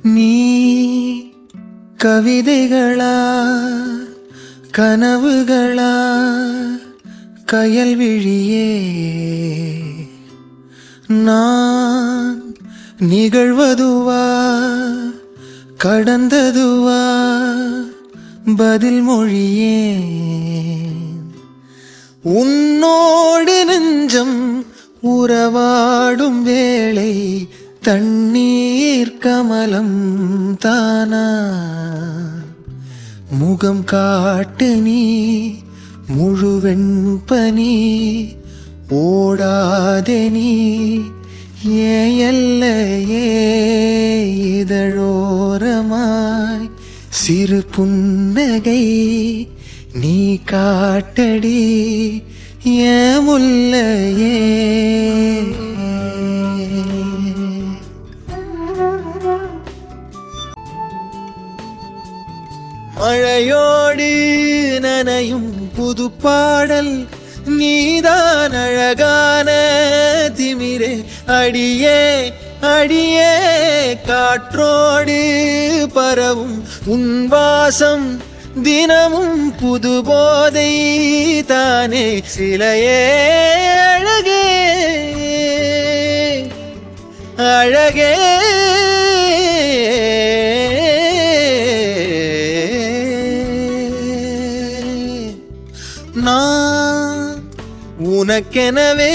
நீ கவிதைகளா கனவுகளா கயல் விழியே நான் நிகழ்வதுவா கடந்ததுவா பதில் மொழியே உன்னோடு நெஞ்சம் உறவாடும் வேளை தண்ணீர் கமலம் தானா முகம் காட்டு நீ முழுவெண்பனி ஓடாதே நீ ஏல்லையே இதழோரமாய் சிறு புன்னகை நீ காட்டடி ஏமுல்லையே மழையோடு நனையும் புது பாடல் நீதான் அழகான திமிரே அடியே அடியே காற்றோடு பரவும் உன் வாசம் தினமும் புது போதை தானே சிலையே அழகே அழகே நான் உனக்கெனவே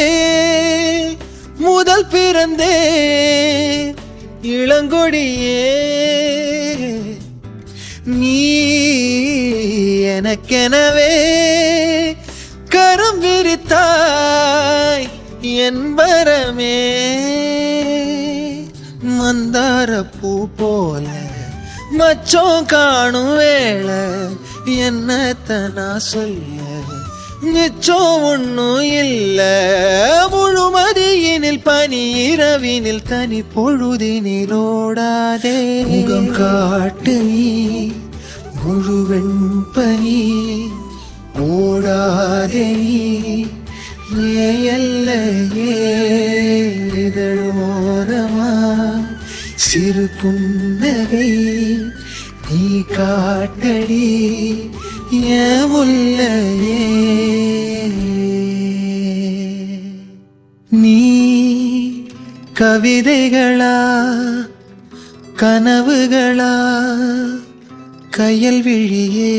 முதல் பிறந்தே இளங்கொடியே நீ எனக்கெனவே கரம் விரித்தாய் என் வரமே மந்தார பூ போல மச்சம் காணும் வேளை என்னத்தனா சொல்ல நிச்சம் ஒன்னும் இல்ல முழுமதியினில் பனி இரவினில் தனி பொழுதினில் ஓடாதே முகம் காட்டு நீ முழுவெண்பனி ஓடாதே நீ ஏல்லையே இதழோரமா சிறு புன்னகை நீ காட்டடி ஏமுல்லையே நீ கவிதைகளா கனவுகளா கயல் விழியே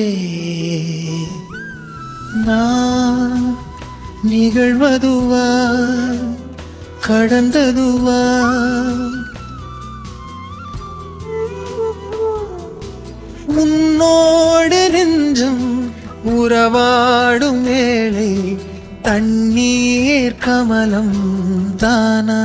நான் நிகழ்வதுவா கடந்ததுவா உன்னோடு நெஞ்சம் உறவாடும் வேளை தண்ணீர் கமலம் தானா